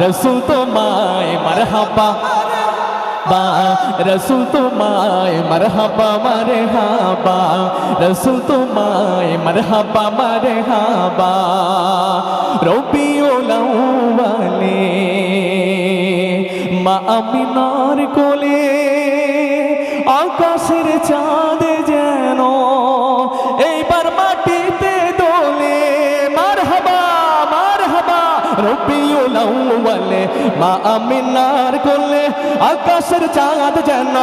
রসুল তোমায় মারহাবা বা রসুল তোমায় মারহাবা মারহাবা রসুল তোমায় মারহাবা মারহাবা রবিউল আউয়ালে মা আমিনার কোলে আকাশের চাঁদ যেন এইবার মাটিতে দোলে মারহাবা মারহাবা রবিউল আউয়ালে মা আমিনার কোলে আকাশের চাঁদ যেন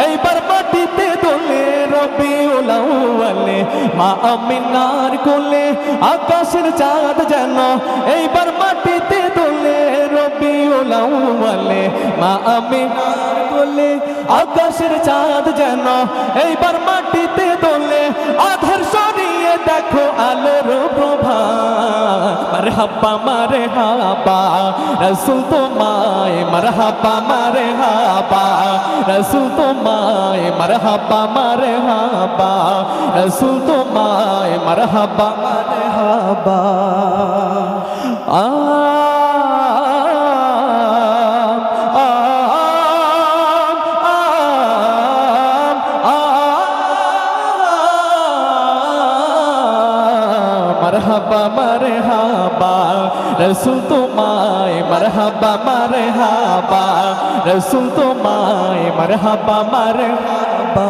এইবার মাটিতে দোলে রবিউল আউয়ালে মা আমিনার কোলে আকাশের চাঁদ যেন এইবার মাটিতে দোলে রবিউল আউয়ালে মা আমিনার কোলে আকাশের চাঁদ যেন এইবার মাটিতে দোলে আধার সরিয়ে দেখো আলোর প্রভা মারহাবা মারহাবা রসুল তোমায় মারহাবা মারহাবা রসুল তোমায় মারহাবা মারহাবা রসুল তোমায় মারহাবা মারহাবা মারহাবা মারহাবা রসুল তোমায় মারহাবা মারহাবা রসুল তোমায় মারহাবা মারহাবা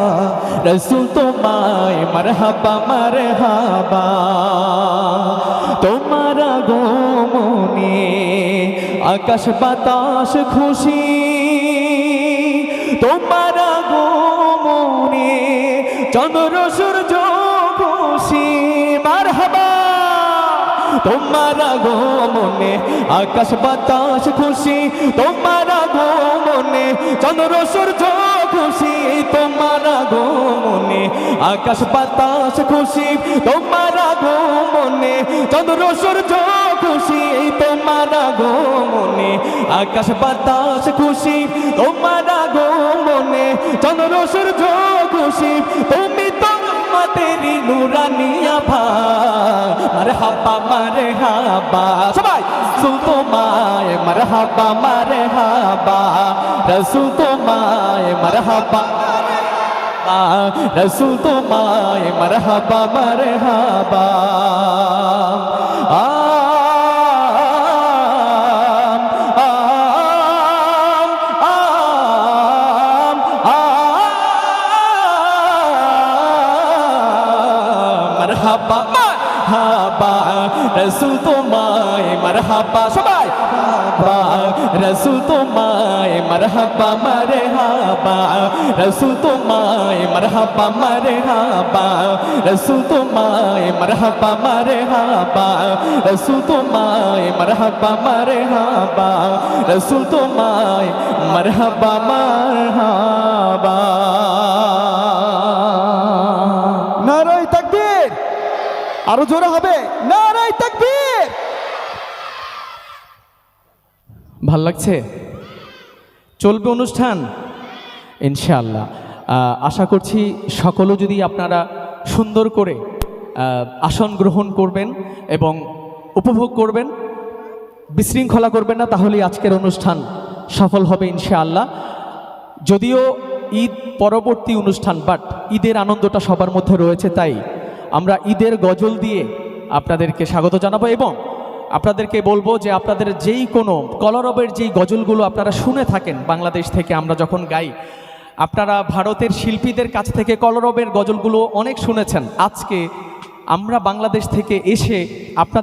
রসুল তোমায় মারহাবা মারহাবা তোমার আগমনে আকাশ বাতাস খুশি তোমার আগমনে চন্দ্র সূর্য খুশি মারহাবা তোমার আগমনে আকাশ বাতাস খুশি তোমার আগমনে চন্দ্র সূর্য খুশি তোমার আগমনে আকাশ বাতাস খুশি তোমার আগমনে চন্দ্র সূর্য খুশি তোমার আগমনে আকাশ বাতাস খুশি তোমার আগমনে চন্দ্র সূর্য খুশি তুমি তো তেরি নুরানি আভা মারহাবা মারহাবা সবাই রসুল তোমায় মারহাবা মারহাবা রসুল তোমায় মারহাবা রসুল তোমায় মারহাবা মারহাবা মারহাবা মারহাবা রসুল তোমায় মারহাবা সবাই রসুল তোমায় মারহাবা মারহাবা রসুল তোমায় মারহাবা মারহাবা রসুল তোমায় মারহাবা মারহাবা রসুল তোমায় মারহাবা মারহাবা রসুল তোমায় মারহাবা মারহাবা। নারায়ে তাকবীর, আরো জোরে হবে নারায়ে তাকবীর। ভাল লাগছে? চলবে অনুষ্ঠান ইনশাআল্লাহ। আশা করছি সকলে যদি আপনারা সুন্দর করে আসন গ্রহণ করবেন এবং উপভোগ করবেন, বিশৃঙ্খলা করবেন না, তাহলেই আজকের অনুষ্ঠান সফল হবে ইনশাআল্লাহ। যদিও ঈদ পরবর্তী অনুষ্ঠান, বাট ঈদের আনন্দটা সবার মধ্যে রয়েছে, তাই আমরা ঈদের গজল দিয়ে আপনাদেরকে স্বাগত জানাবো এবং আপনাদেরকে বলবো যে আপনাদের যেই কোনো কলরবের যেই গজলগুলো আপনারা শুনে থাকেন বাংলাদেশ থেকে আমরা যখন গাই, আপনারা ভারতের শিল্পীদের কাছ থেকে কলরবের গজলগুলো অনেক শুনেছেন। আজকে আমরা বাংলাদেশ থেকে এসে আপনাদের